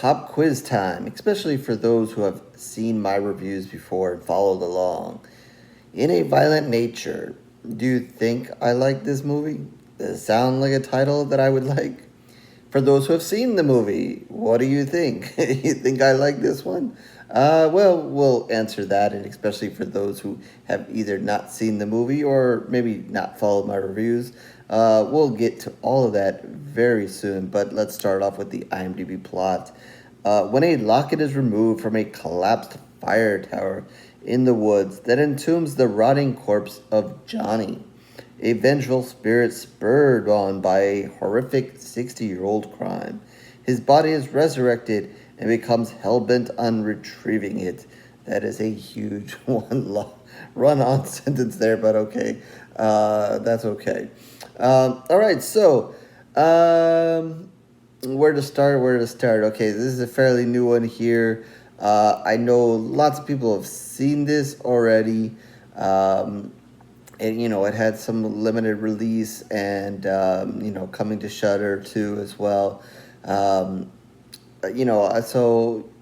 pop quiz time, especially for those who have seen my reviews before and followed along. In a Violent Nature, do you think I like this movie? Does it sound like a title that I would like? For those who have seen the movie, what do you think? You think I like this one? Well, we'll answer that, and especially for those who have either not seen the movie or maybe not followed my reviews. We'll get to all of that very soon, but let's start off with the IMDb plot. When a locket is removed from a collapsed fire tower in the woods that entombs the rotting corpse of Johnny, a vengeful spirit spurred on by a horrific 60-year-old crime. His body is resurrected and becomes hellbent on retrieving it. That is a huge run-on sentence there, but okay. That's okay. All right, so where to start? Okay, this is a fairly new one here. I know lots of people have seen this already. And it had some limited release and coming to Shudder too as well. So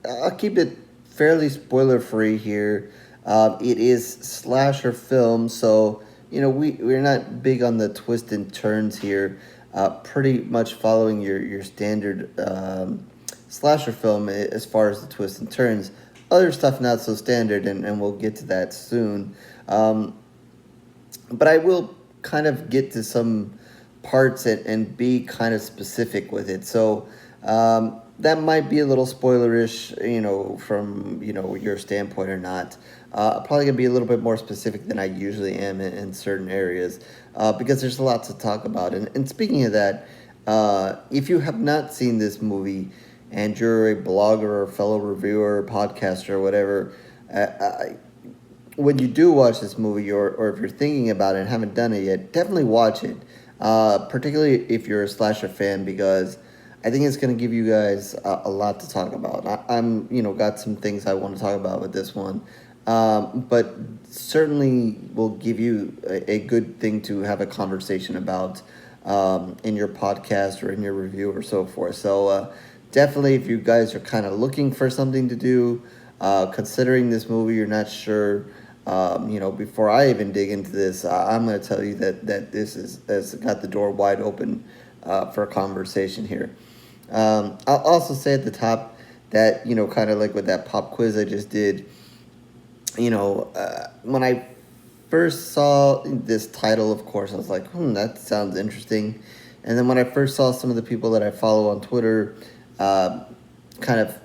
I'll keep it fairly spoiler free here. It is slasher film, so we're not big on the twists and turns here. Pretty much following your standard slasher film as far as the twists and turns. Other stuff not so standard, and we'll get to that soon. But I will kind of get to some parts and be kind of specific with it. So that might be a little spoilerish, from, your standpoint or not. Probably going to be a little bit more specific than I usually am in certain areas because there's a lot to talk about. And speaking of that, if you have not seen this movie and you're a blogger or fellow reviewer or podcaster or whatever, when you do watch this movie or if you're thinking about it and haven't done it yet, definitely watch it, particularly if you're a slasher fan, because I think it's going to give you guys a lot to talk about. I'm got some things I want to talk about with this one, but certainly will give you a good thing to have a conversation about in your podcast or in your review or so forth. So definitely, if you guys are kind of looking for something to do, considering this movie, you're not sure. Before I even dig into this, I'm going to tell you that this has got the door wide open for a conversation here. I'll also say at the top that, kind of like with that pop quiz I just did, when I first saw this title, of course, I was like, that sounds interesting. And then when I first saw some of the people that I follow on Twitter kind of,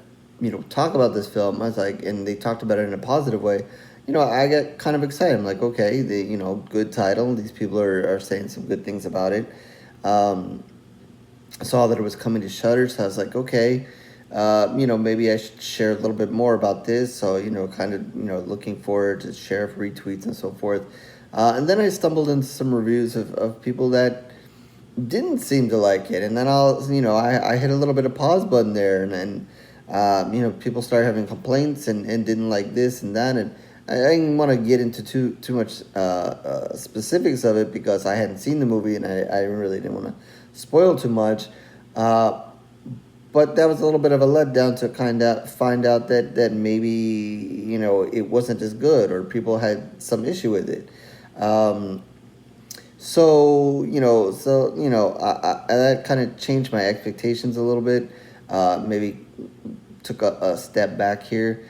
talk about this film, I was like, and they talked about it in a positive way, I got kind of excited. I'm like, okay, good title. These people are saying some good things about it. Saw that it was coming to Shudder, so I was like, okay, maybe I should share a little bit more about this. So, kind of, looking forward to share retweets and so forth. And then I stumbled into some reviews of people that didn't seem to like it. And then I hit a little bit of pause button there. And then, people started having complaints and didn't like this and that. And I didn't want to get into too much specifics of it because I hadn't seen the movie and I really didn't want to spoil too much. But that was a little bit of a letdown to kind of find out that maybe, it wasn't as good or people had some issue with it. That kind of changed my expectations a little bit. Maybe took a step back here.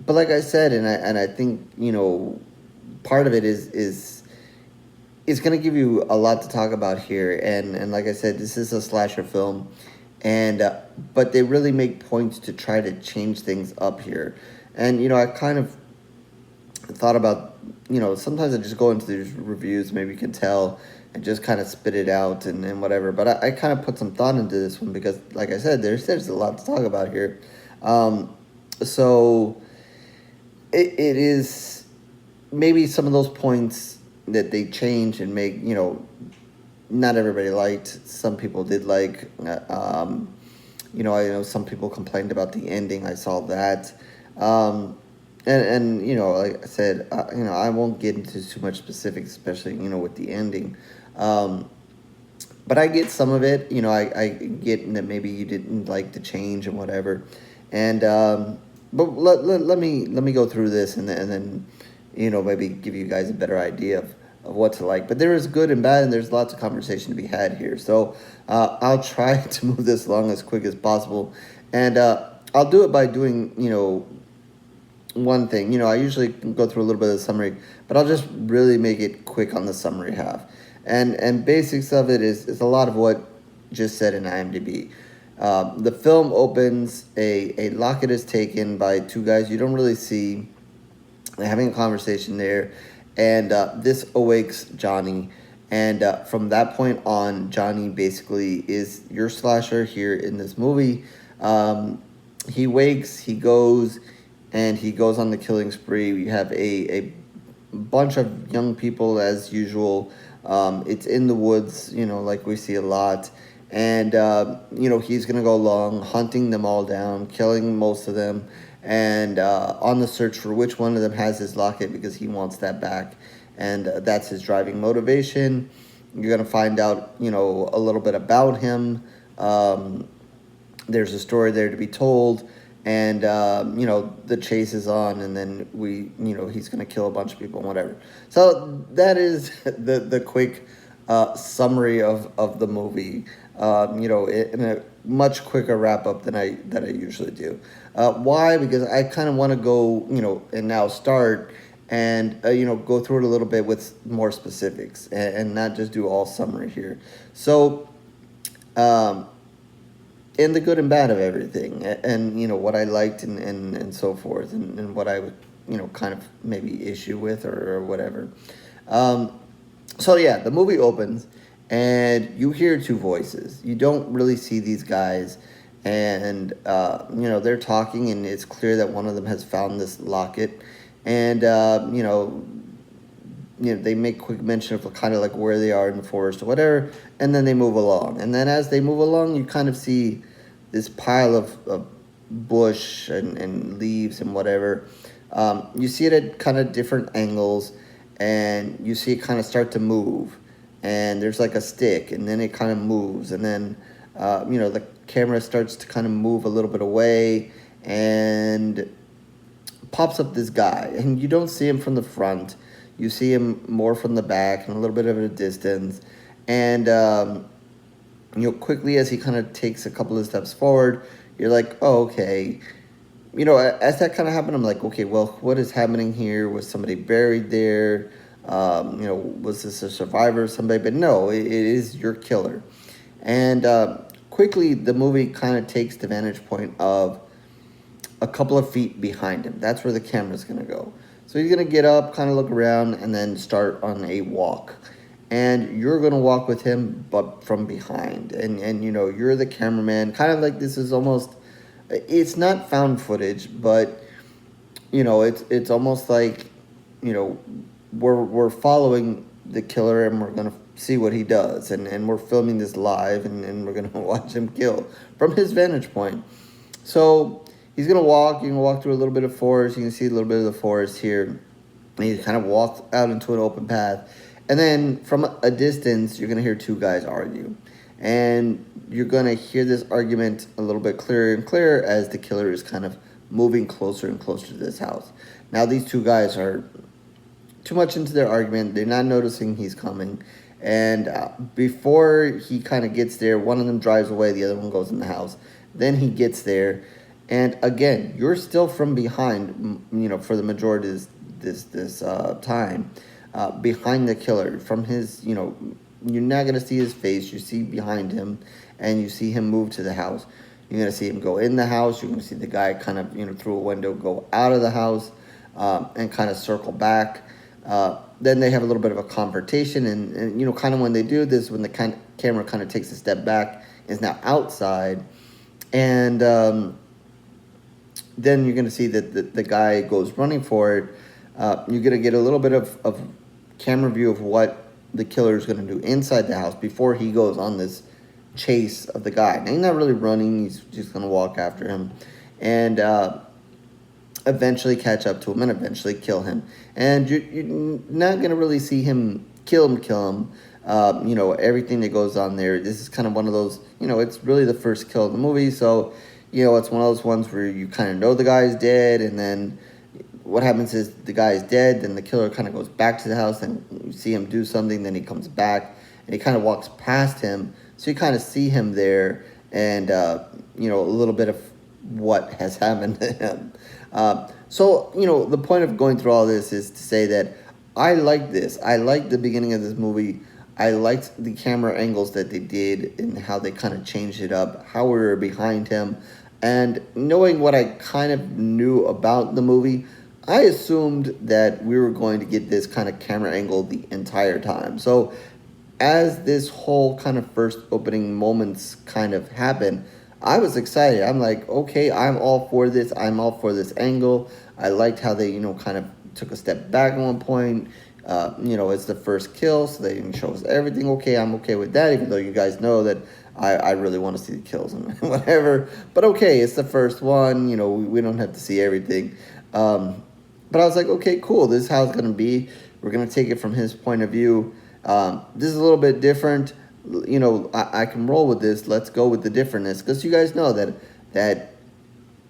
But like I said, and I think, part of it is going to give you a lot to talk about here. And like I said, this is a slasher film. And but they really make points to try to change things up here. And, I kind of thought about, sometimes I just go into these reviews, maybe you can tell, and just kind of spit it out and whatever. But I kind of put some thought into this one because, like I said, there's a lot to talk about here. So it is maybe some of those points that they change and make, not everybody liked. Some people did like. I know some people complained about the ending. I saw that. And like I said, I won't get into too much specifics, especially, with the ending. But I get some of it. I get that maybe you didn't like the change and whatever. And but let me go through this, and then maybe give you guys a better idea of what to like. But there is good and bad, and there's lots of conversation to be had here. So I'll try to move this along as quick as possible, and I'll do it by doing one thing. I usually go through a little bit of the summary, but I'll just really make it quick on the summary half. And basics of it is a lot of what just said in IMDb. The film opens, a locket is taken by two guys you don't really see. They're having a conversation there, and this awakes Johnny. And from that point on, Johnny basically is your slasher here in this movie. He wakes, he goes on the killing spree. We have a bunch of young people as usual. It's in the woods, like we see a lot. And, he's going to go along, hunting them all down, killing most of them, and on the search for which one of them has his locket, because he wants that back. And that's his driving motivation. You're going to find out, a little bit about him. There's a story there to be told. And, the chase is on, and then he's going to kill a bunch of people and whatever. So that is the quick summary of the movie, in a much quicker wrap-up than I usually do. Why? Because I kind of want to go, and now start and, go through it a little bit with more specifics and not just do all summary here. So, in the good and bad of everything, and what I liked and so forth, and what I would kind of maybe issue with or whatever. So yeah, the movie opens and you hear two voices. You don't really see these guys, and they're talking, and it's clear that one of them has found this locket, and they make quick mention of kind of like where they are in the forest or whatever, and then they move along. And then as they move along, you kind of see this pile of bush and leaves and whatever. You see it at kind of different angles, and you see it kind of start to move. And there's like a stick, and then it kind of moves, and then the camera starts to kind of move a little bit away, and pops up this guy, and you don't see him from the front. You see him more from the back and a little bit of a distance, and quickly as he kind of takes a couple of steps forward, you're like, oh, okay. As that kind of happened, I'm like, okay, well, what is happening here? Was somebody buried there? Was this a survivor, somebody? But no, it is your killer. And quickly, the movie kind of takes the vantage point of a couple of feet behind him. That's where the camera's going to go. So he's going to get up, kind of look around, and then start on a walk. And you're going to walk with him, but from behind. And you're the cameraman. Kind of like this is almost, it's not found footage, but, it's almost like, we're following the killer, and we're going to see what he does. And we're filming this live, and we're going to watch him kill from his vantage point. So he's going to walk. You can walk through a little bit of forest. You can see a little bit of the forest here. And he kind of walks out into an open path. And then from a distance, you're going to hear two guys argue. And you're going to hear this argument a little bit clearer and clearer as the killer is kind of moving closer and closer to this house. Now, these two guys are too much into their argument. They're not noticing he's coming. And before he kind of gets there, one of them drives away. The other one goes in the house. Then he gets there. And again, you're still from behind, for the majority of this time. Behind the killer, from his, you're not going to see his face. You see behind him, and you see him move to the house. You're going to see him go in the house. You're going to see the guy kind of, through a window go out of the house and kind of circle back. Then they have a little bit of a confrontation, and kind of when they do this, when the camera kind of takes a step back, is now outside, and then you're going to see that the guy goes running for it. You're going to get a little bit of camera view of what the killer is going to do inside the house before he goes on this chase of the guy. Now, he's not really running. He's just going to walk after him and eventually catch up to him and eventually kill him. And you're not going to really see him kill him. Everything that goes on there. This is kind of one of those, it's really the first kill of the movie, so it's one of those ones where you kind of know the guy's dead, and then what happens is the guy's dead, then the killer kind of goes back to the house, and you see him do something, then he comes back, and he kind of walks past him, so you kind of see him there, and a little bit of what has happened to him. So the point of going through all this is to say that I like this. I like the beginning of this movie. I liked the camera angles that they did and how they kind of changed it up, how we were behind him. And knowing what I kind of knew about the movie, I assumed that we were going to get this kind of camera angle the entire time. So as this whole kind of first opening moments kind of happened, I was excited. I'm like, okay, I'm all for this. I'm all for this angle. I liked how they, kind of took a step back at one point. It's the first kill, so they didn't show us everything. Okay, I'm okay with that, even though you guys know that I really want to see the kills and whatever. But okay, it's the first one. We don't have to see everything. But I was like, okay, cool. This is how it's going to be. We're going to take it from his point of view. This is a little bit different. I can roll with this. Let's go with the differentness. Because you guys know that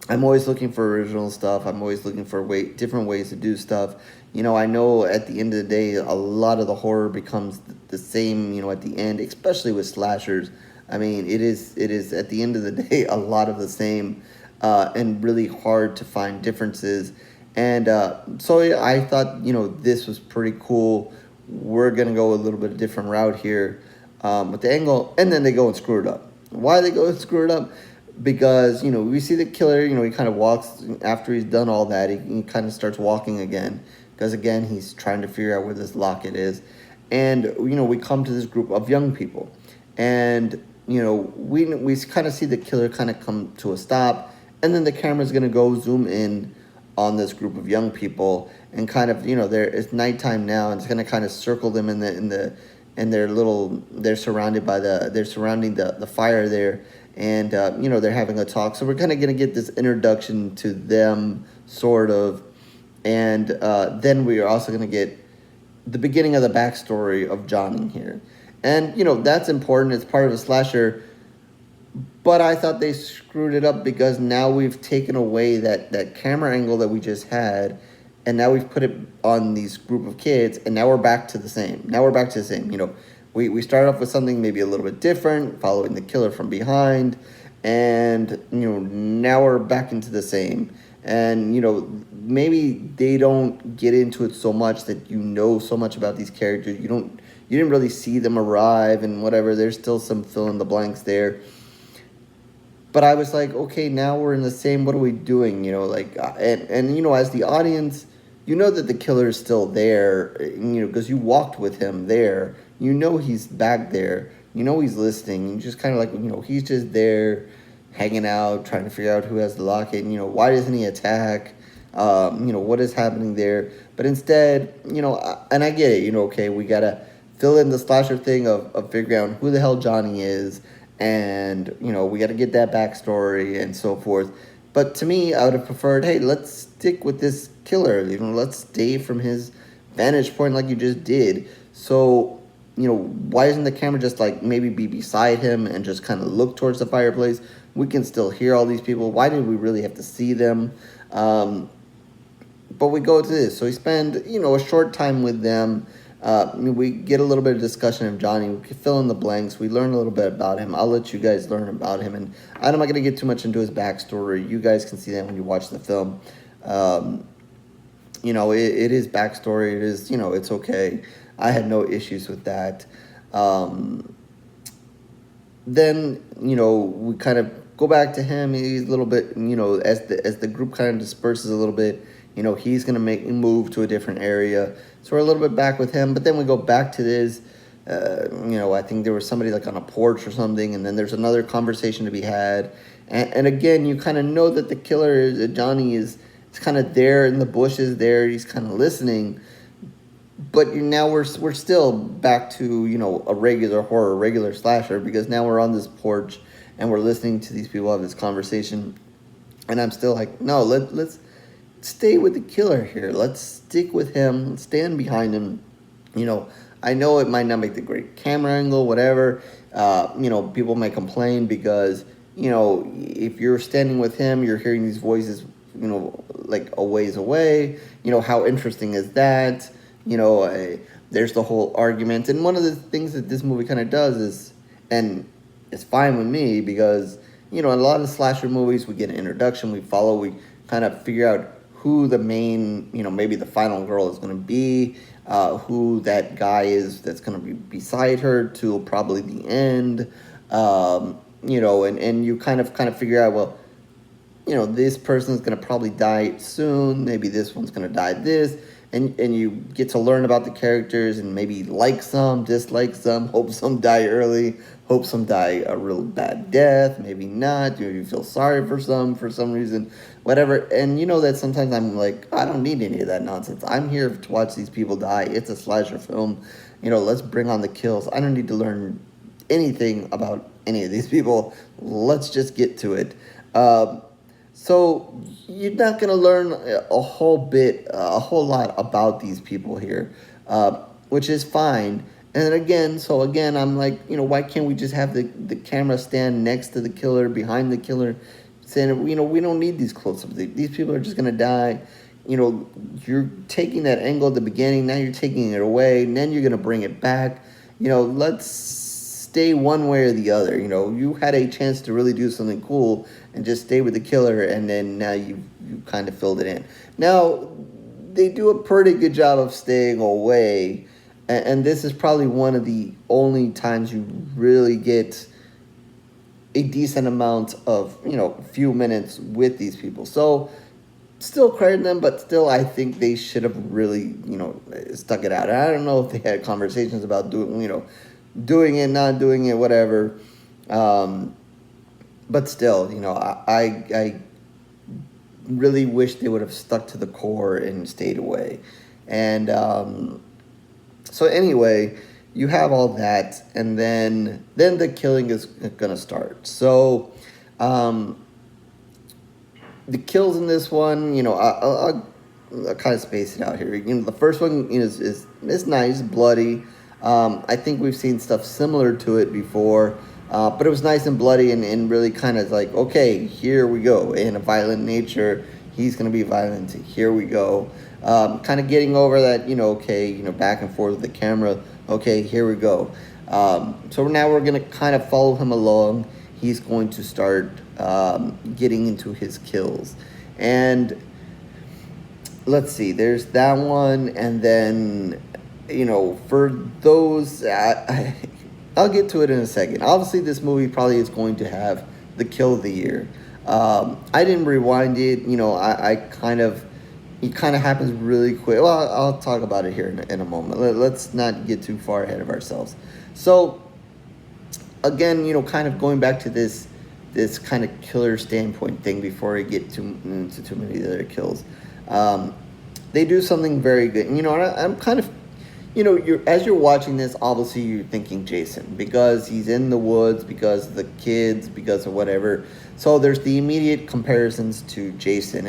I'm always looking for original stuff. I'm always looking for different ways to do stuff. I know at the end of the day, a lot of the horror becomes the same, at the end, especially with slashers. I mean, it is at the end of the day, a lot of the same, and really hard to find differences. And so I thought, this was pretty cool. We're going to go a little bit of different route here with the angle. And then they go and screw it up. Why they go and screw it up? Because, we see the killer, he kind of walks, after he's done all that, he kind of starts walking again. Because, again, he's trying to figure out where this locket is. And, we come to this group of young people. And, we kind of see the killer kind of come to a stop. And then the camera's going to go zoom in on this group of young people. And kind of, it's nighttime now. And it's going to kind of circle them they're surrounded by they're surrounding the fire there. And, they're having a talk. So we're kind of going to get this introduction to them, sort of. And then we are also going to get the beginning of the backstory of Johnny here. And, that's important. It's part of a slasher. But I thought they screwed it up because now we've taken away that camera angle that we just had. And now we've put it on these group of kids. And now we're back to the same. We started off with something maybe a little bit different, following the killer from behind. And, now we're back into the same. And, maybe they don't get into it so much that so much about these characters. You didn't really see them arrive and whatever. There's still some fill in the blanks there. But I was like, okay, now we're in the same. What are we doing? As the audience, that the killer is still there, because you walked with him there. He's back there. He's listening. You just kind of like, he's just there hanging out, trying to figure out who has the locket. Why doesn't he attack? What is happening there? But instead, and I get it, okay, we got to fill in the slasher thing of figuring out who the hell Johnny is. And, we got to get that backstory and so forth. But to me, I would have preferred, hey, let's stick with this killer. Let's stay from his vantage point like you just did. So, why isn't the camera just maybe be beside him and just kind of look towards the fireplace? We can still hear all these people. Why did we really have to see them? But we go to this. So we spend, a short time with them. We get a little bit of discussion of Johnny. We can fill in the blanks. We learn a little bit about him. I'll let you guys learn about him. And I'm not going to get too much into his backstory. You guys can see that when you watch the film. It is backstory. It is, it's okay. I had no issues with that. Then, we kind of go back to him. He's a little bit, as the group kind of disperses a little bit, he's going to make a move to a different area. So we're a little bit back with him. But then we go back to this, I think there was somebody on a porch or something. And then there's another conversation to be had. And again, you kind of know that the killer, Johnny, is kind of there in the bushes there. He's kind of listening. But now we're still back to, a regular horror, regular slasher, because now we're on this porch and we're listening to these people have this conversation. And I'm still like, no, let's stay with the killer here. Let's stick with him, stand behind him. I know it might not make the great camera angle, whatever. People may complain because, if you're standing with him, you're hearing these voices, like a ways away. How interesting is that? There's the whole argument. And one of the things that this movie kind of does is, and it's fine with me because, in a lot of slasher movies, we get an introduction, we kind of figure out who the main, maybe the final girl is going to be, who that guy is that's going to be beside her till probably the end, and you kind of figure out, well, this person's going to probably die soon, maybe this one's going to die this, and you get to learn about the characters and maybe like some, dislike some, hope some die early, hope some die a real bad death, maybe not, you feel sorry for some reason, whatever. And that sometimes I'm like, I don't need any of that nonsense. I'm here to watch these people die. It's a slasher film. Let's bring on the kills. I don't need to learn anything about any of these people. Let's just get to it. So you're not going to learn a whole lot about these people here, which is fine. And again, I'm like, why can't we just have the camera stand next to the killer, behind the killer, saying, we don't need these close-ups. These people are just going to die. You're taking that angle at the beginning, now you're taking it away, and then you're going to bring it back. Let's stay one way or the other. You had a chance to really do something cool and just stay with the killer, and then now you kind of filled it in. Now, they do a pretty good job of staying away, and this is probably one of the only times you really get a decent amount of, few minutes with these people. So, still credit them, but still I think they should have really, stuck it out. And I don't know if they had conversations about doing it, not doing it, whatever. But still, I really wish they would have stuck to the core and stayed away. And so anyway, you have all that, and then the killing is gonna start. So, the kills in this one, I'll kind of space it out here. The first one is nice, bloody. I think we've seen stuff similar to it before, but it was nice and bloody and really kind of like, okay, here we go. In a violent nature, he's going to be violent. Here we go. Kind of getting over that, back and forth with the camera. Okay, here we go. So now we're going to kind of follow him along. He's going to start getting into his kills. And let's see, there's that one, and then for those, I'll get to it in a second. Obviously, this movie probably is going to have the kill of the year. I didn't rewind it. It kind of happens really quick. Well, I'll talk about it here in a moment. Let's not get too far ahead of ourselves. So, again, kind of going back to this kind of killer standpoint thing before I get into too many other kills. They do something very good. I'm kind of, as you're watching this, obviously you're thinking Jason because he's in the woods, because of the kids, because of whatever. So there's the immediate comparisons to Jason,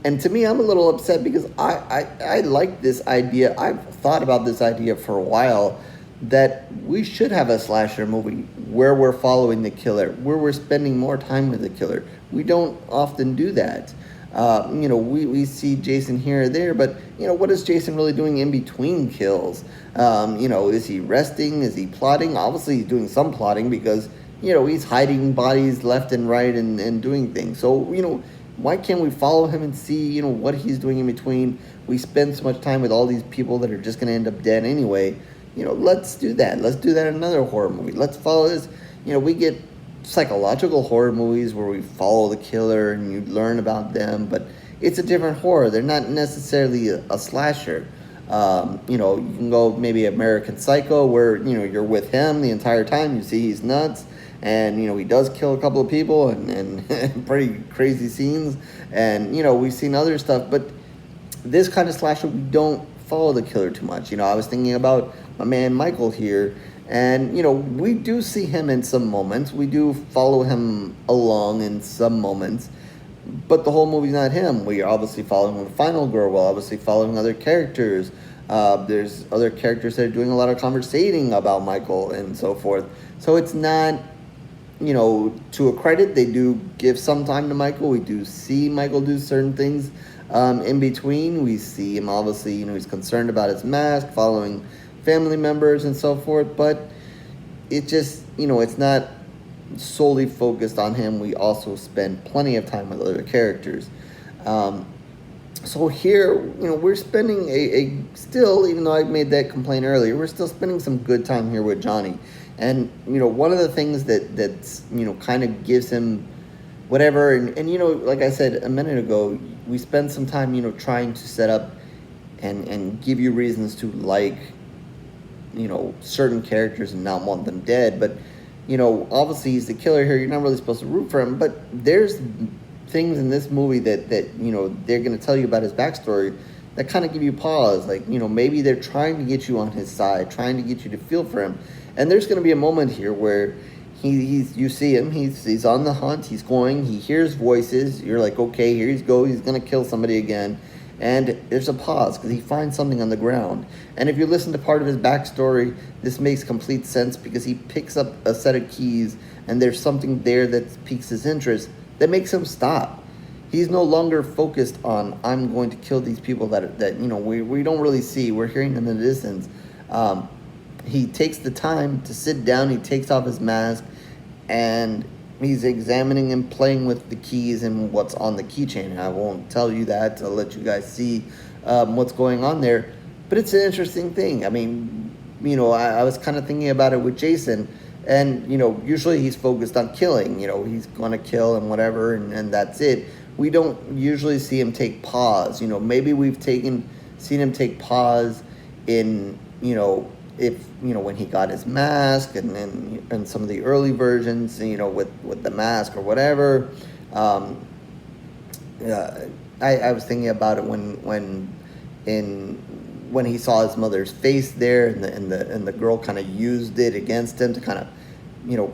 and to me, I'm a little upset because I like this idea. I've thought about this idea for a while that we should have a slasher movie where we're following the killer, where we're spending more time with the killer. We don't often do that. We see Jason here or there, but, what is Jason really doing in between kills? Is he resting? Is he plotting? Obviously, he's doing some plotting because, he's hiding bodies left and right and doing things. So, why can't we follow him and see, what he's doing in between? We spend so much time with all these people that are just going to end up dead anyway. Let's do that. Let's do that in another horror movie. Let's follow this. We get psychological horror movies where we follow the killer and you learn about them, but it's a different horror. They're not necessarily a slasher. You can go maybe American Psycho where, you're with him the entire time. You see he's nuts and, he does kill a couple of people and pretty crazy scenes. And, we've seen other stuff, but this kind of slasher, we don't follow the killer too much. I was thinking about my man Michael here. And, we do see him in some moments. We do follow him along in some moments. But the whole movie's not him. We are obviously following the final girl. We're obviously following other characters. There's other characters that are doing a lot of conversating about Michael and so forth. So it's not, to a credit, they do give some time to Michael. We do see Michael do certain things in between. We see him, obviously, he's concerned about his mask, following family members and so forth. But it just, it's not solely focused on him. We also spend plenty of time with other characters. So here, we're spending still, even though I made that complaint earlier, we're still spending some good time here with Johnny. And, one of the things that's, kind of gives him whatever, and like I said a minute ago, we spend some time, trying to set up and give you reasons to like, certain characters and not want them dead. But, obviously he's the killer here. You're not really supposed to root for him. But there's things in this movie that they're going to tell you about his backstory that kind of give you pause. Like, maybe they're trying to get you on his side, trying to get you to feel for him. And there's going to be a moment here where you see him, he's on the hunt, he hears voices, you're like, okay, here he's going to kill somebody again. And there's a pause because he finds something on the ground. And if you listen to part of his backstory, this makes complete sense because he picks up a set of keys and there's something there that piques his interest that makes him stop. He's no longer focused on, I'm going to kill these people that we don't really see. We're hearing them in the distance. He takes the time to sit down, he takes off his mask, and he's examining and playing with the keys and what's on the keychain. I won't tell you that. I'll let you guys see what's going on there. But it's an interesting thing. I mean, I was kind of thinking about it with Jason. And, usually he's focused on killing. He's going to kill and whatever, and that's it. We don't usually see him take pause. Maybe we've seen him take pause in, if when he got his mask and some of the early versions, with the mask or whatever. I was thinking about it when he saw his mother's face there, and the girl kind of used it against him to kind of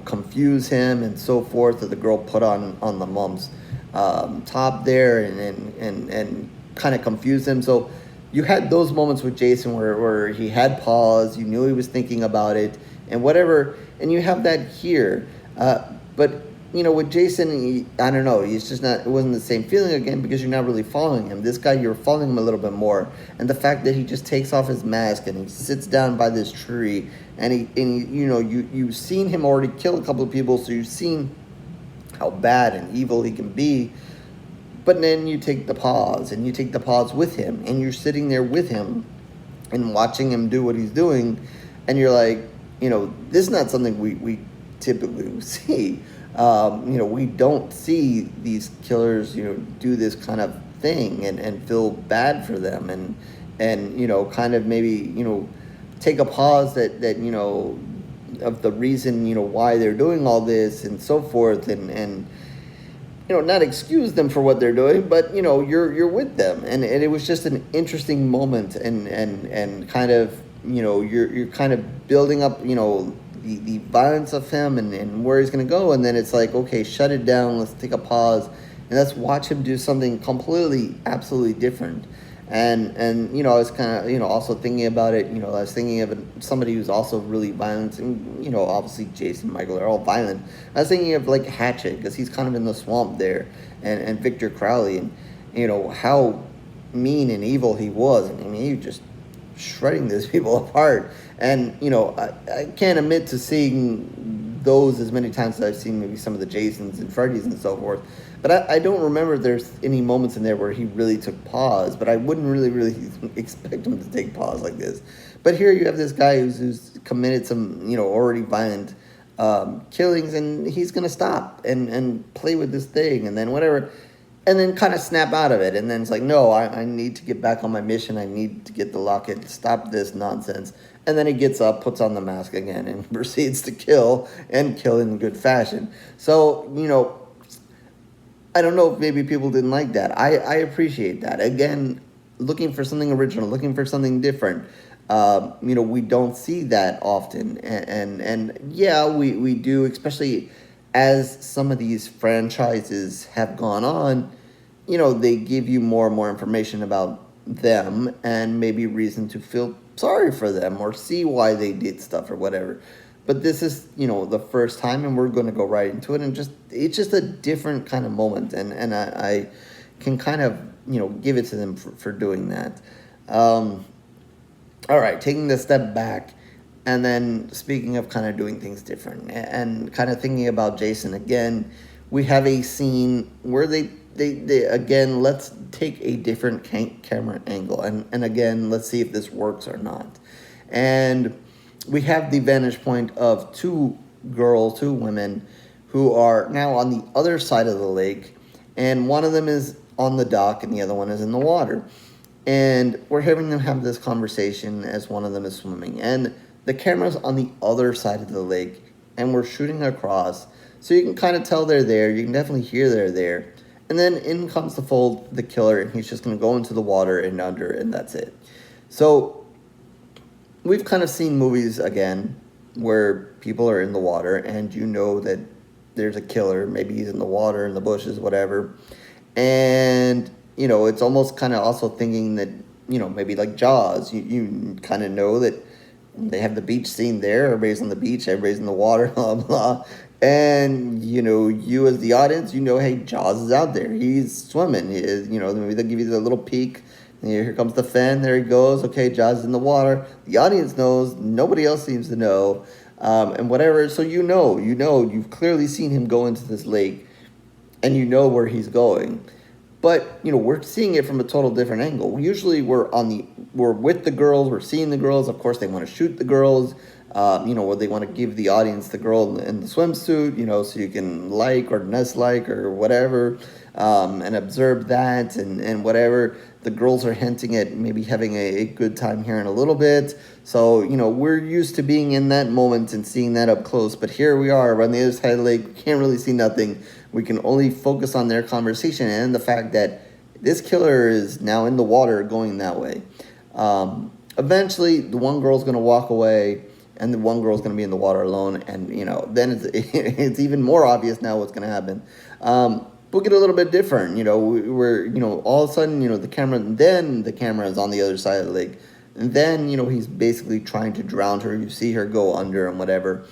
confuse him and so forth. That the girl put on the mom's top there and kind of confused him. So you had those moments with Jason where he had pause, you knew he was thinking about it, and whatever, and you have that here. But, with Jason, I don't know, it wasn't the same feeling again because you're not really following him. This guy, you're following him a little bit more. And the fact that he just takes off his mask and he sits down by this tree, and you've seen him already kill a couple of people, so you've seen how bad and evil he can be. But then you take the pause, and you take the pause with him, and you're sitting there with him and watching him do what he's doing, and you're like, this is not something we typically see. We don't see these killers, do this kind of thing and feel bad for them and kind of maybe, take a pause that of the reason, why they're doing all this and so forth and not excuse them for what they're doing, but you're with them, and it was just an interesting moment, and kind of you're kind of building up the violence of him and where he's gonna go, and then it's like, okay, shut it down, let's take a pause and let's watch him do something absolutely different. And I was kind of also thinking about it. I was thinking of somebody who's also really violent, and obviously Jason, Michael are all violent. I was thinking of like Hatchet, because he's kind of in the swamp there, and Victor Crowley, and how mean and evil he was. I mean, he was just shredding these people apart. And I can't admit to seeing those as many times as I've seen maybe some of the Jasons and Freddys and so forth. But I don't remember there's any moments in there where he really took pause. But I wouldn't really expect him to take pause like this. But here you have this guy who's committed some, already violent killings, and he's going to stop and play with this thing and then whatever. And then kind of snap out of it. And then it's like, no, I need to get back on my mission. I need to get the locket, stop this nonsense. And then he gets up, puts on the mask again, and proceeds to kill in good fashion. So, I don't know if maybe people didn't like that. I appreciate that. Again, looking for something original, looking for something different. We don't see that often. And yeah, we do, especially as some of these franchises have gone on, they give you more and more information about, them and maybe reason to feel sorry for them or see why they did stuff or whatever. But this is, the first time, and we're going to go right into it, and it's just a different kind of moment, and I can kind of, give it to them for doing that. All right, taking the step back, and then speaking of kind of doing things different and kind of thinking about Jason again, we have a scene where they again, let's take a different camera angle, and again, let's see if this works or not. And we have the vantage point of two women, who are now on the other side of the lake, and one of them is on the dock and the other one is in the water. And we're having them have this conversation as one of them is swimming. And the camera's on the other side of the lake, and we're shooting across. So you can kind of tell they're there. You can definitely hear they're there. And then in comes the killer, and he's just going to go into the water and under, and that's it. So we've kind of seen movies, again, where people are in the water, and you know that there's a killer. Maybe he's in the water, in the bushes, whatever. And it's almost kind of also thinking that, maybe like Jaws, you kind of know that they have the beach scene there, everybody's on the beach, everybody's in the water, blah, blah. And, you as the audience, hey, Jaws is out there. He's swimming. Maybe they'll give you the little peek. And here comes the fan. There he goes. Okay, Jaws is in the water. The audience knows. Nobody else seems to know. And whatever. So you've clearly seen him go into this lake, and you know where he's going. But, we're seeing it from a total different angle. Usually we're with the girls, we're seeing the girls. Of course, they want to shoot the girls, where they want to give the audience the girl in the swimsuit, so you can like or dislike or whatever, and observe that and whatever. The girls are hinting at maybe having a good time here in a little bit. So, we're used to being in that moment and seeing that up close. But here we are on the other side of the lake. We can't really see nothing. We can only focus on their conversation and the fact that this killer is now in the water going that way. Eventually, the one girl's going to walk away, and the one girl's going to be in the water alone. And, then it's even more obvious now what's going to happen. We'll get a little bit different. We're, all of a sudden, the camera is on the other side of the lake. And then, he's basically trying to drown her. You see her go under and whatever.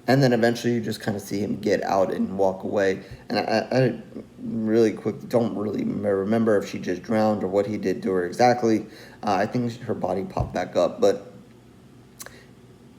And then eventually you just kind of see him get out and walk away. And I really quick don't really remember if she just drowned or what he did to her exactly. I think her body popped back up. But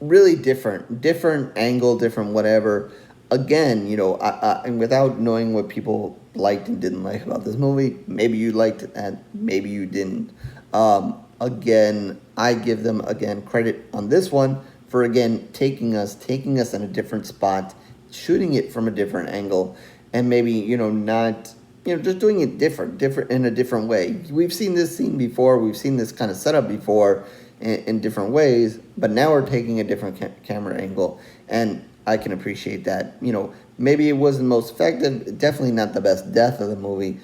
really different angle, different whatever. Again, and without knowing what people liked and didn't like about this movie, maybe you liked it and maybe you didn't. Again, I give them, credit on this one for, again, taking us in a different spot, shooting it from a different angle, and maybe, not, just doing it different in a different way. We've seen this scene before. We've seen this kind of setup before in different ways, but now we're taking a different camera angle, and I can appreciate that. Maybe it wasn't most effective, definitely not the best death of the movie,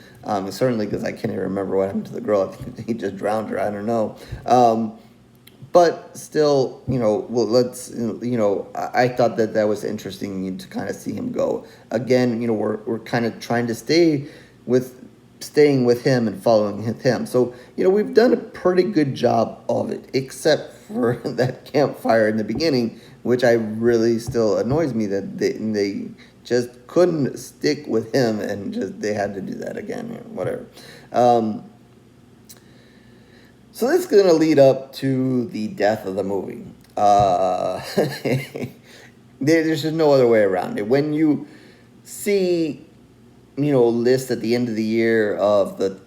certainly because I can't even remember what happened to the girl. I think he just drowned her, I don't know. But still, let's, I thought that was interesting to kind of see him go. Again, we're kind of trying to staying with him and following him. So, we've done a pretty good job of it, except for that campfire in the beginning, which I really still annoys me that they just couldn't stick with him and they had to do that again, whatever. So this is going to lead up to the death of the movie. There's just no other way around it. When you see, list at the end of the year of the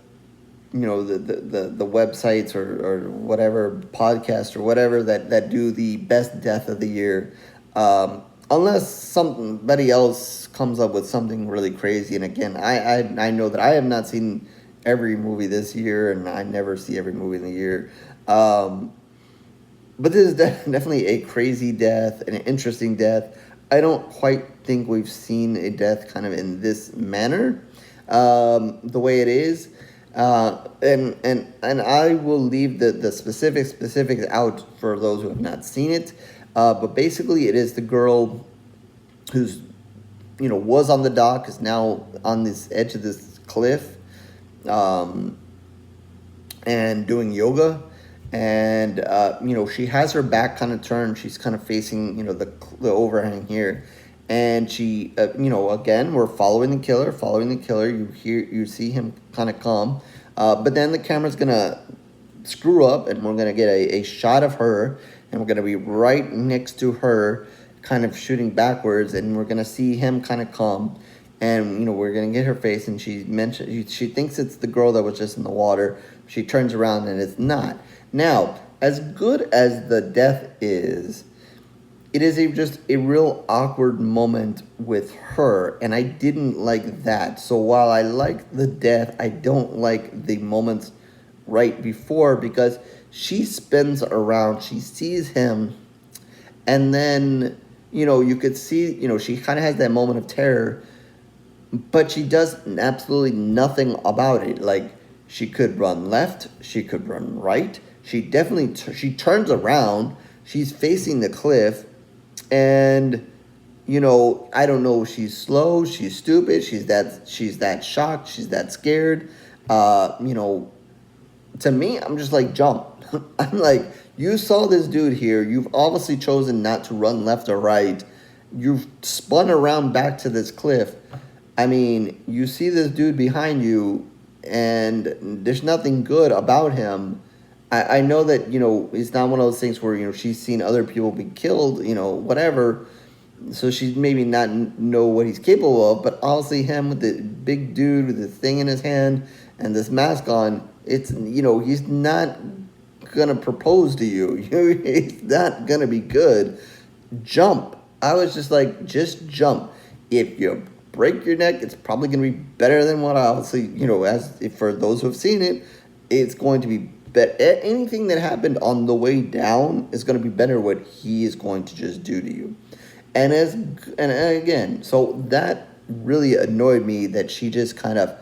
websites or whatever, podcast or whatever that do the best death of the year, unless somebody else comes up with something really crazy. And again, I know that I have not seen every movie this year, and I never see every movie in the year. But this is definitely a crazy death, an interesting death. I don't quite think we've seen a death kind of in this manner, the way it is. And I will leave the specifics out for those who have not seen it. But basically, it is the girl who's, was on the dock, is now on this edge of this cliff. and doing yoga. And, she has her back kind of turned. She's kind of facing, the overhang here. And she, again, we're following the killer, You see him kind of calm. But then the camera's going to screw up and we're going to get a shot of her. And we're going to be right next to her, kind of shooting backwards. And we're going to see him kind of calm. And, we're going to get her face. And she thinks it's the girl that was just in the water. She turns around and it's not. Now, as good as the death is, it is just a real awkward moment with her, and I didn't like that. So while I like the death, I don't like the moments right before, because she spins around, she sees him, and then, you could see, she kind of has that moment of terror, but she does absolutely nothing about it. Like, she could run left, she could run right. She definitely, she turns around, she's facing the cliff, and, I don't know, she's slow, she's stupid, she's that shocked, she's that scared. To me, I'm just like, jump. I'm like, you saw this dude here, you've obviously chosen not to run left or right. You've spun around back to this cliff. I mean, you see this dude behind you, and there's nothing good about him. I know that, it's not one of those things where, she's seen other people be killed, whatever. So she's maybe not know what he's capable of, but obviously him with the big dude with the thing in his hand and this mask on, it's, he's not going to propose to you. He's not going to be good. Jump. I was just like, just jump. If you break your neck, it's probably going to be better than what obviously, for those who have seen it, it's going to be better. Anything that happened on the way down is going to be better what he is going to just do to you. And again, so that really annoyed me that she just kind of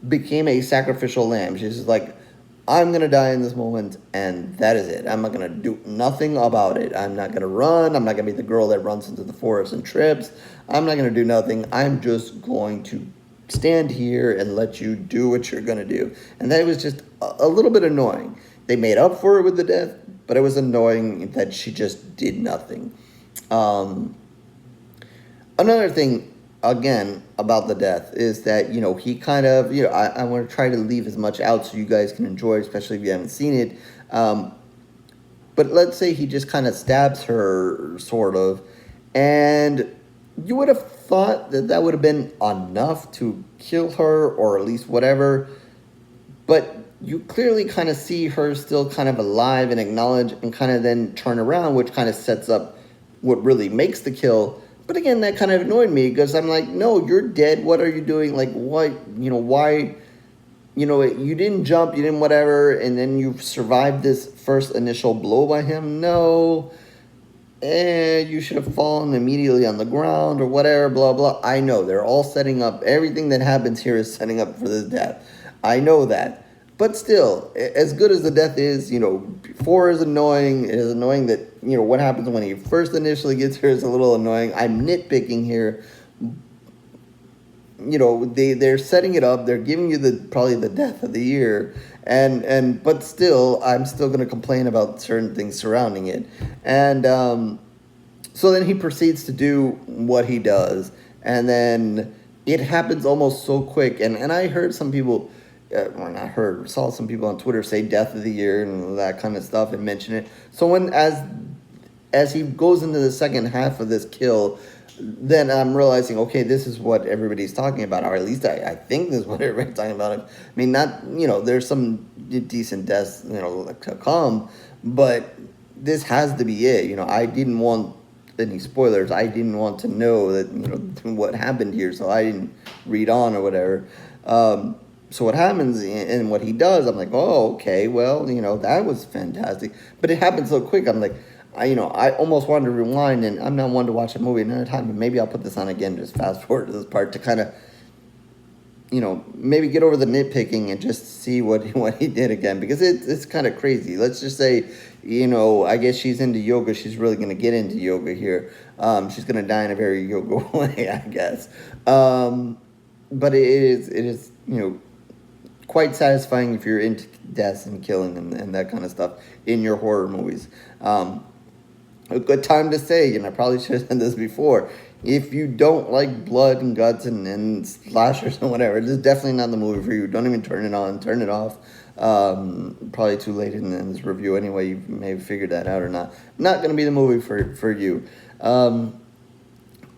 became a sacrificial lamb. She's just like, I'm going to die in this moment, and that is it. I'm not going to do nothing about it. I'm not going to run. I'm not going to be the girl that runs into the forest and trips. I'm not going to do nothing. I'm just going to stand here and let you do what you're going to do. And that was just a little bit annoying. They made up for it with the death, but it was annoying that she just did nothing. Another thing, again, about the death is that, he kind of, I want to try to leave as much out so you guys can enjoy, especially if you haven't seen it. But let's say he just kind of stabs her, sort of, and you would have thought that that would have been enough to kill her, or at least whatever. But you clearly kind of see her still kind of alive and acknowledge and kind of then turn around, which kind of sets up what really makes the kill. But again, that kind of annoyed me because I'm like, no, you're dead. What are you doing? Like, what, why, you didn't jump, you didn't whatever, and then you survived this first initial blow by him. No, you should have fallen immediately on the ground or whatever, blah, blah. I know, they're all setting up, everything that happens here is setting up for this death. I know that. But still, as good as the death is, 4 is annoying. It is annoying that, what happens when he first initially gets here is a little annoying. I'm nitpicking here. They're setting it up. They're giving you probably the death of the year. But still, I'm still going to complain about certain things surrounding it. And so then he proceeds to do what he does. And then it happens almost so quick. And I heard some people... saw some people on Twitter say death of the year and that kind of stuff and mention it. So as he goes into the second half of this kill, then I'm realizing, okay, this is what everybody's talking about, or at least I think this is what everybody's talking about. I mean, not, there's some decent deaths, to come, but this has to be it. I didn't want any spoilers. I didn't want to know that, what happened here, so I didn't read on or whatever. So what happens and what he does, I'm like, oh, okay, well, that was fantastic. But it happened so quick. I'm like, I almost wanted to rewind, and I'm not one to watch a movie another time, but maybe I'll put this on again, just fast forward to this part to kind of, maybe get over the nitpicking and just see what he did again, because it's kind of crazy. Let's just say, I guess she's into yoga. She's really going to get into yoga here. She's going to die in a very yoga way, I guess. But it is, quite satisfying if you're into deaths and killing and that kind of stuff in your horror movies. A good time to say, and I probably should have said this before, if you don't like blood and guts and slashers and whatever, this is definitely not the movie for you. Don't even turn it on, turn it off. Probably too late in this review anyway. You may have figured that out or not. Not going to be the movie for you.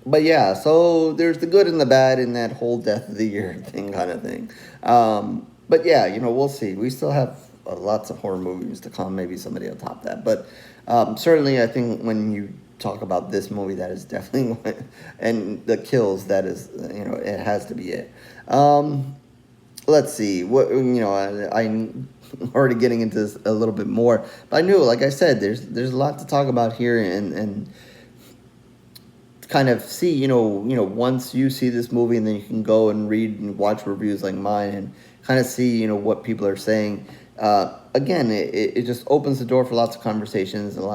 But yeah, so there's the good and the bad in that whole death of the year thing kind of thing. But yeah, we'll see. We still have lots of horror movies to come. Maybe somebody will top that. But certainly I think when you talk about this movie, that is definitely and the kills, that is, it has to be it. Let's see. What I'm already getting into this a little bit more. But I knew, like I said, there's a lot to talk about here and kind of see, once you see this movie and then you can go and read and watch reviews like mine and kind of see, what people are saying. Again, it just opens the door for lots of conversations and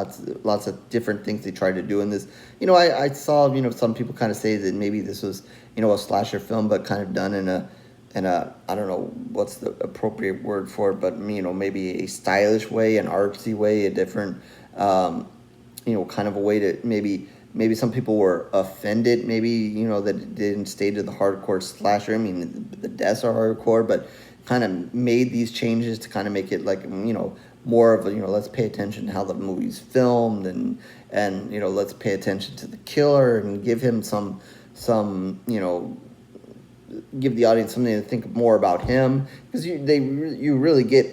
lots of different things they try to do in this. I saw, some people kind of say that maybe this was, a slasher film, but kind of done in a I don't know what's the appropriate word for it, but maybe a stylish way, an artsy way, a different, kind of a way to maybe some people were offended, maybe, that it didn't stay to the hardcore slasher. I mean, the deaths are hardcore, but kind of made these changes to kind of make it like, more of a, let's pay attention to how the movie's filmed and let's pay attention to the killer and give him some, give the audience something to think more about him, because you really get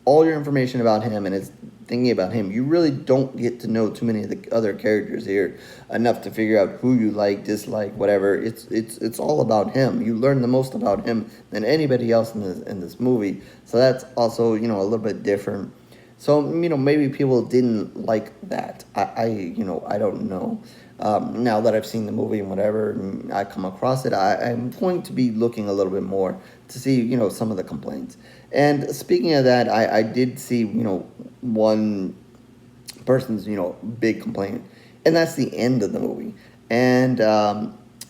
all your information about him, and it's thinking about him. You really don't get to know too many of the other characters here enough to figure out who you like, dislike, whatever. It's all about him. You learn the most about him than anybody else in this movie. So that's also, a little bit different. So, maybe people didn't like that. I don't know. Now that I've seen the movie and whatever, and I come across it, I'm going to be looking a little bit more to see, some of the complaints. And speaking of that, I did see, one person's, big complaint, and that's the end of the movie. And,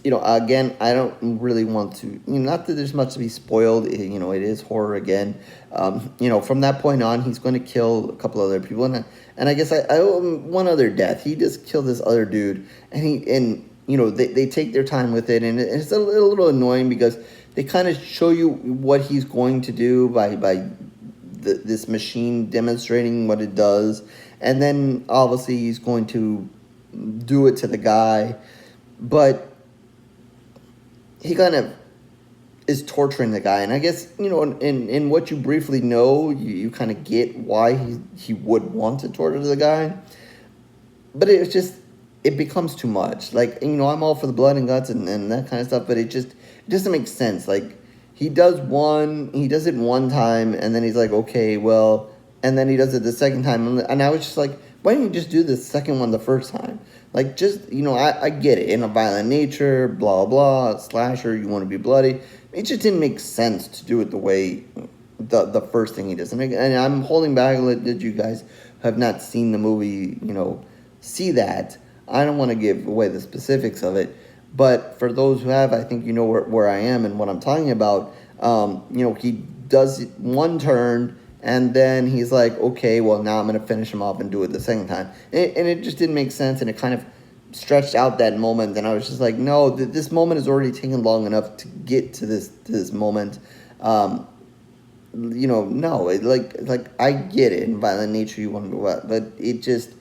again, I don't really want to, not that there's much to be spoiled, it is horror again. From that point on, he's going to kill a couple other people, and I guess I owe him one other death. He just killed this other dude, and they take their time with it, and it's a little annoying because they kind of show you what he's going to do by this machine demonstrating what it does, and then obviously he's going to do it to the guy, but he kind of is torturing the guy. And I guess, in what you briefly know, you kind of get why he would want to torture the guy. But it becomes too much. Like, I'm all for the blood and guts and that kind of stuff, but it doesn't make sense. Like, he does it one time, and then he's like, okay, well, and then he does it the second time. And I was just like, why didn't you just do the second one the first time? Like, just, I get it. In a violent nature, blah, blah, slasher, you want to be bloody. It just didn't make sense to do it the way, the first thing he does. And I'm holding back that you guys have not seen the movie, see that. I don't want to give away the specifics of it. But for those who have, I think you know where I am and what I'm talking about. He does it one turn, and then he's like, okay, well, now I'm going to finish him off and do it the second time. And it just didn't make sense, and it kind of stretched out that moment. And I was just like, no, this moment is already taken long enough to get to this moment. No, like I get it. In violent nature, you want to go out, but it just,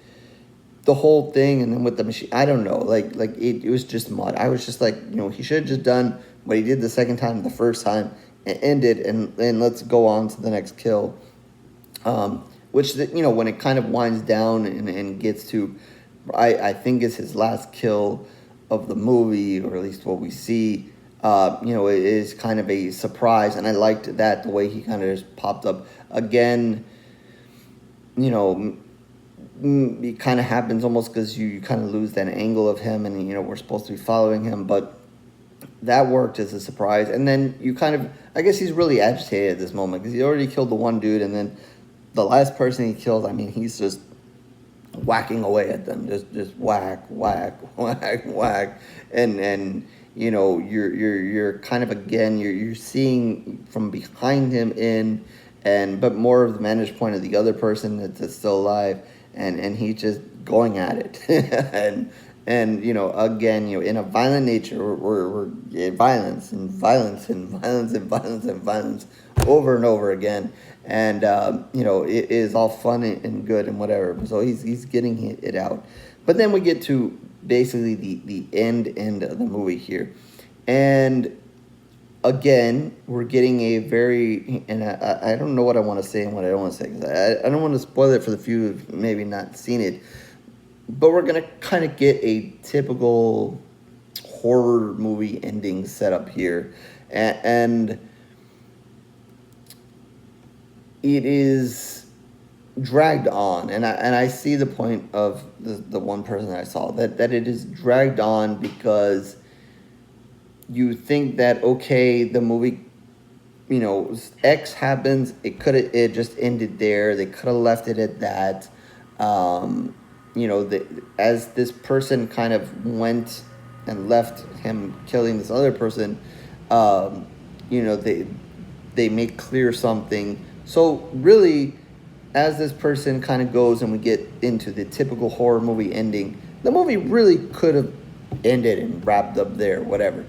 the whole thing, and then with the machine, I don't know, like it was just mud. I was just like, he should have just done what he did the second time, the first time, and ended, and let's go on to the next kill. Which, when it kind of winds down and gets to, I think it's his last kill of the movie, or at least what we see, it is kind of a surprise, and I liked that, the way he kind of just popped up. Again, it kind of happens almost because you kind of lose that angle of him, and, we're supposed to be following him, but that worked as a surprise. And then you kind of, I guess he's really agitated at this moment, because he already killed the one dude, and then the last person he killed, I mean, he's just whacking away at them, just whack, whack, whack, whack, and you're kind of, again, you're seeing from behind him in, but more of the vantage point of the other person that's still alive, and he's just going at it. And again, in a violent nature, we're violence and violence and violence and violence and violence over and over again. And it is all fun and good and whatever. So he's getting it out. But then we get to basically the end of the movie here. And again, we're getting a very, and I don't know what I want to say and what I don't want to say, because I don't want to spoil it for the few who've maybe not seen it, but we're going to kind of get a typical horror movie ending setup here. And it is dragged on, and I see the point of the one person that I saw, that it is dragged on because you think that, okay, the movie, X happens, it just ended there, they could have left it at that. As this person kind of went and left him killing this other person, they make clear something. So really, as this person kind of goes and we get into the typical horror movie ending, the movie really could have ended and wrapped up there, whatever.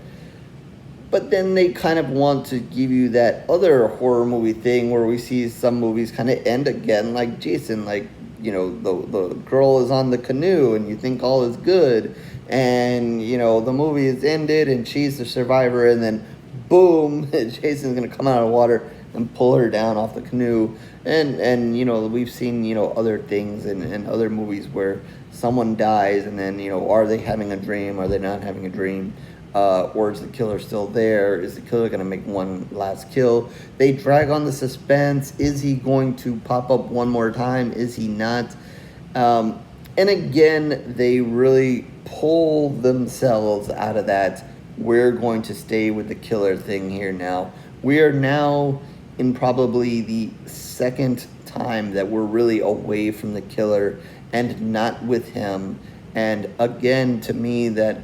But then they kind of want to give you that other horror movie thing where we see some movies kind of end again, like Jason, like, the girl is on the canoe and you think all is good, and, the movie is ended and she's the survivor, and then boom, Jason's going to come out of the water and pull her down off the canoe. And we've seen, other things in other movies where someone dies and then, are they having a dream? Are they not having a dream? Or is the killer still there? Is the killer going to make one last kill? They drag on the suspense. Is he going to pop up one more time? Is he not? And again, they really pull themselves out of that. We're going to stay with the killer thing here now. We are now in probably the second time that we're really away from the killer and not with him. And again, to me, that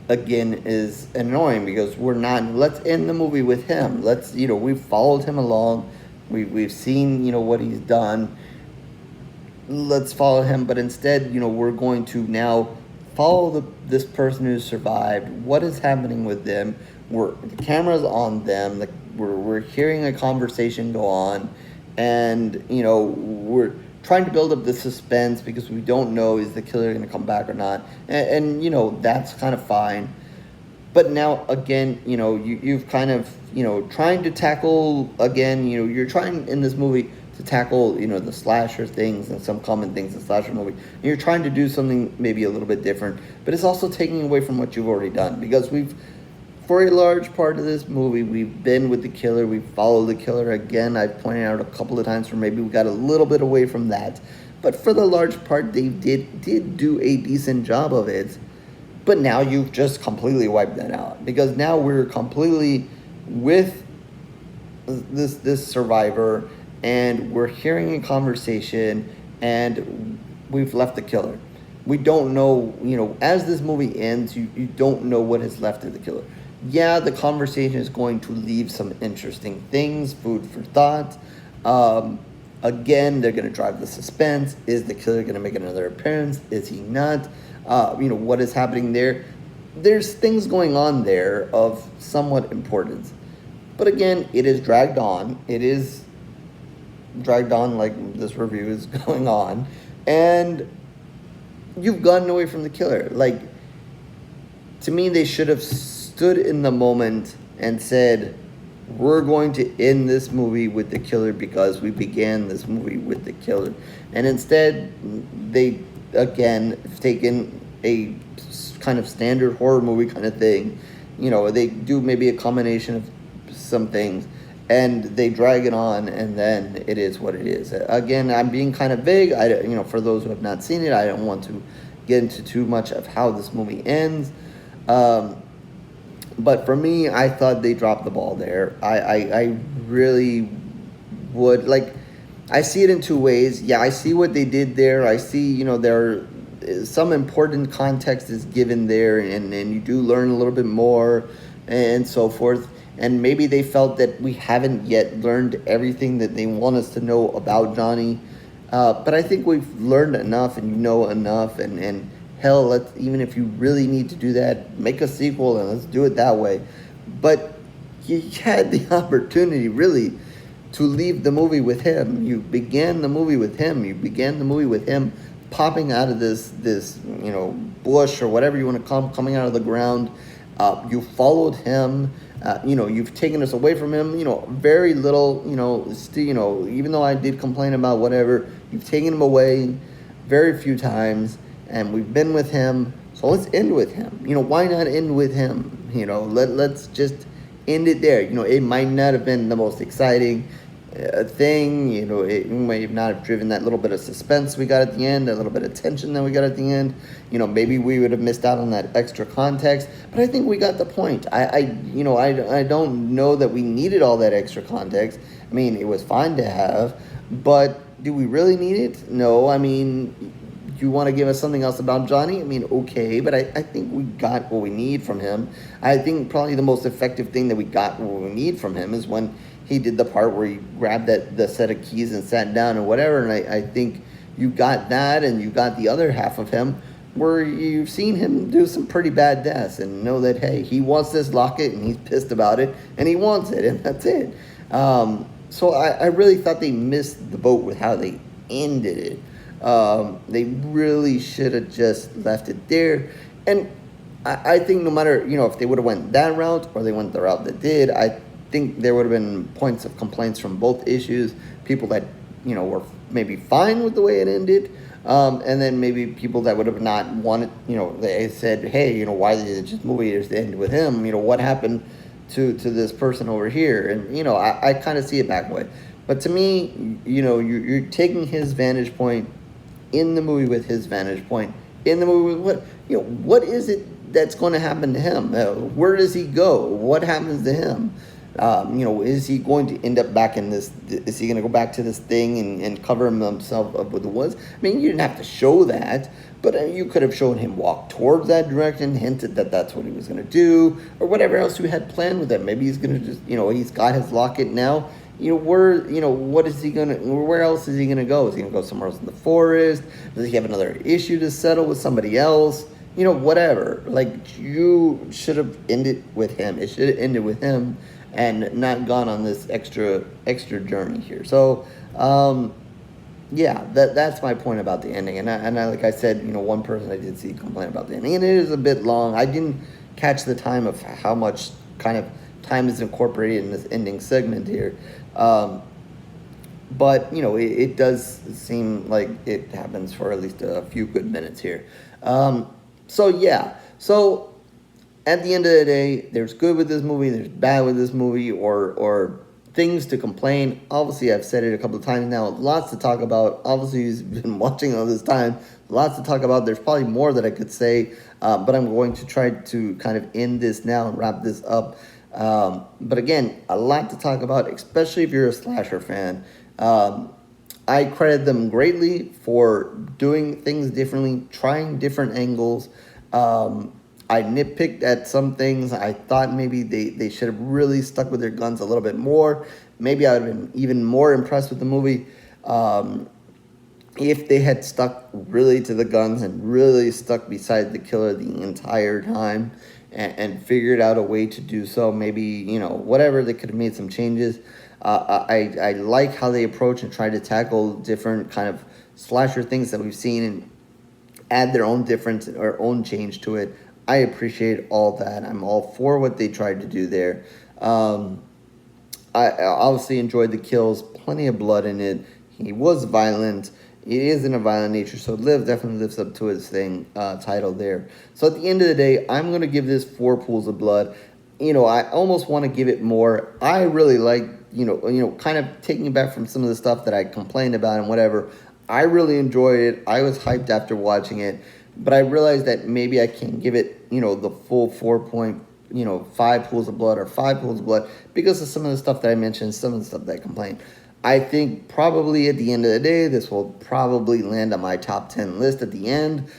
again is annoying, because we're not, let's end the movie with him. Let's, we've followed him along. We've seen, what he's done. Let's follow him. But instead, we're going to now follow this person who survived. What is happening with them? The camera's on them. We're hearing a conversation go on, and we're trying to build up the suspense because we don't know, is the killer going to come back or not, and that's kind of fine. But now again, you've kind of trying to tackle again, you're trying in this movie to tackle the slasher things and some common things in slasher movie. And you're trying to do something maybe a little bit different, but it's also taking away from what you've already done, because for a large part of this movie, we've been with the killer. We follow the killer. Again, I've pointed out a couple of times where maybe we got a little bit away from that. But for the large part, they did do a decent job of it. But now you've just completely wiped that out, because now we're completely with this survivor, and we're hearing a conversation, and we've left the killer. We don't know, as this movie ends, you don't know what is left of the killer. Yeah, the conversation is going to leave some interesting things, food for thought. Again, they're going to drive the suspense. Is the killer going to make another appearance? Is he not? What is happening there? There's things going on there of somewhat importance. But again, it is dragged on. It is dragged on like this review is going on. And you've gotten away from the killer. Like, to me, they should have stood in the moment and said, we're going to end this movie with the killer because we began this movie with the killer. And instead, they, again, have taken a kind of standard horror movie kind of thing. They do maybe a combination of some things, and they drag it on, and then it is what it is. Again, I'm being kind of vague. For those who have not seen it, I don't want to get into too much of how this movie ends. But for me, I thought they dropped the ball there. I really would, like, I see it in two ways. Yeah, I see what they did there. I see, some important context is given there, and you do learn a little bit more and so forth. And maybe they felt that we haven't yet learned everything that they want us to know about Johnny. But I think we've learned enough and you know enough. And hell, even if you really need to do that, make a sequel and let's do it that way. But you had the opportunity, really, to leave the movie with him. You began the movie with him. You began the movie with him popping out of this bush or whatever you want to call him, coming out of the ground. You followed him. You've taken us away from him. Very little. Even though I did complain about whatever, you've taken him away very few times, and we've been with him. So let's end with him. Why not end with him? Let's just end it there. It might not have been the most exciting thing. It may not have driven that little bit of suspense we got at the end, a little bit of tension that we got at the end. Maybe we would have missed out on that extra context, but I think we got the point. I don't know that we needed all that extra context. I mean, it was fine to have, but do we really need it? No. I mean, you want to give us something else about Johnny? I mean, okay, but I think we got what we need from him. I think probably the most effective thing that we got what we need from him is when he did the part where he grabbed the set of keys and sat down and whatever. And I think you got that, and you got the other half of him where you've seen him do some pretty bad deaths and know that, hey, he wants this locket and he's pissed about it and he wants it, and that's it. So I really thought they missed the boat with how they ended it. They really should have just left it there. And I think no matter, if they would have went that route or they went the route that did, I think there would have been points of complaints from both issues. People that, were maybe fine with the way it ended. And then maybe people that would have not wanted, they said, hey, why did it just movie just end with him? What happened to this person over here? And, I kind of see it that way. But to me, you're taking his vantage point in the movie with his vantage point, in the movie with what is it that's going to happen to him? Where does he go? What happens to him? Is he going to end up back in this? Is he going to go back to this thing and cover himself up with the woods? I mean, you didn't have to show that, but you could have shown him walk towards that direction, hinted that that's what he was going to do, or whatever else you had planned with him. Maybe he's going to just, he's got his locket now. What is he gonna? Where else is he gonna go? Is he gonna go somewhere else in the forest? Does he have another issue to settle with somebody else? Whatever. Like, you should have ended with him. It should have ended with him, and not gone on this extra journey here. So, yeah, that's my point about the ending. And I like I said, one person I did see complain about the ending, and it is a bit long. I didn't catch the time of how much kind of time is incorporated in this ending segment here. But, it does seem like it happens for at least a few good minutes here. So, yeah. So, at the end of the day, there's good with this movie, there's bad with this movie, or things to complain. Obviously, I've said it a couple of times now. Lots to talk about. Obviously, you've been watching all this time. Lots to talk about. There's probably more that I could say, but I'm going to try to kind of end this now and wrap this up. But again, a lot to talk about, especially if you're a slasher fan. I credit them greatly for doing things differently, trying different angles. I nitpicked at some things. I thought maybe they should have really stuck with their guns a little bit more. Maybe I would have been even more impressed with the movie if they had stuck really to the guns and really stuck beside the killer the entire time. And figured out a way to do so. Maybe, whatever, they could have made some changes. I like how they approach and try to tackle different kind of slasher things that we've seen and add their own difference or own change to it. I appreciate all that. I'm all for what they tried to do there. I obviously enjoyed the kills. Plenty of blood in it. He was violent. It is in a violent nature, so definitely lives up to its title there. So at the end of the day, I'm going to give this 4 pools of blood. I almost want to give it more. I really like, kind of taking back from some of the stuff that I complained about and whatever. I really enjoyed it. I was hyped after watching it, but I realized that maybe I can't give it, the full 4.5 pools of blood or 5 pools of blood because of some of the stuff that I mentioned, some of the stuff that I complained. I think probably at the end of the day, this will probably land on my top 10 list at the end,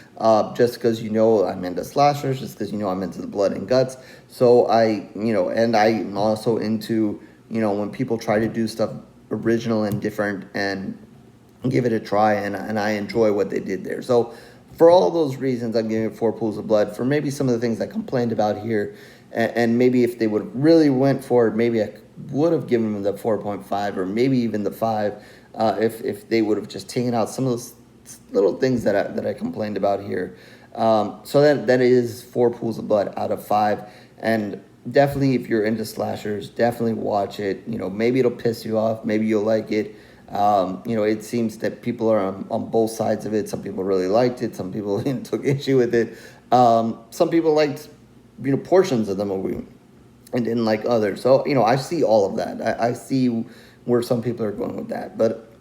just because I'm into slashers, just because I'm into the blood and guts. So and I'm also into, when people try to do stuff original and different and give it a try, and I enjoy what they did there. So for all those reasons, I'm giving it 4 pools of blood. For maybe some of the things I complained about here, and maybe if they would have really went for it, maybe I would have given them the 4.5 or maybe even the 5, if they would have just taken out some of those little things that I complained about here. So that is 4 pools of blood out of 5, and definitely if you're into slashers, definitely watch it. Maybe it'll piss you off, maybe you'll like it. It seems that people are on both sides of it. Some people really liked it. Some people took issue with it. Some people liked, portions of the movie and didn't like others. So, I see all of that. I see where some people are going with that. But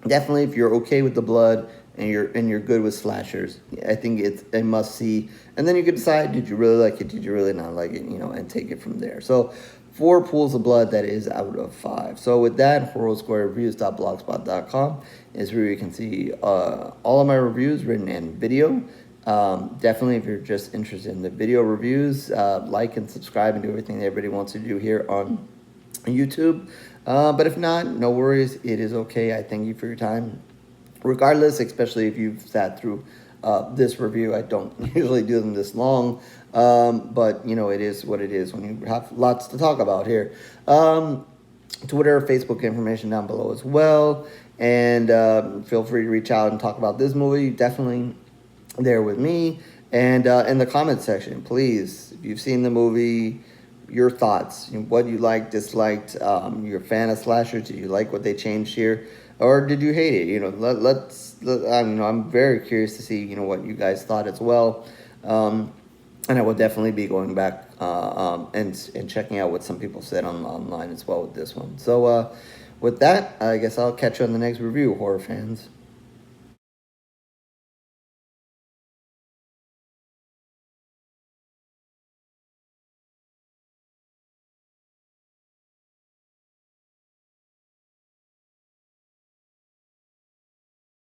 definitely, if you're okay with the blood and you're good with slashers, I think it's a must see. And then you can decide, did you really like it? Did you really not like it? And take it from there. So 4 pools of blood, that is out of 5. So with that, horrorsquarereviews.blogspot.com is where you can see all of my reviews written in video. Definitely, if you're just interested in the video reviews, like and subscribe and do everything that everybody wants to do here on YouTube. But if not, no worries. It is okay. I thank you for your time. Regardless, especially if you've sat through this review. I don't usually do them this long, but it is what it is when you have lots to talk about here. Twitter, Facebook information down below as well, and feel free to reach out and talk about this movie. Definitely there with me, and in the comment section, please, if you've seen the movie, your thoughts, what you liked, disliked, you're a fan of slashers, did you like what they changed here, or did you hate it? I'm very curious to see, what you guys thought as well. And I will definitely be going back and checking out what some people said online as well with this one. So with that, I guess I'll catch you on the next review, horror fans.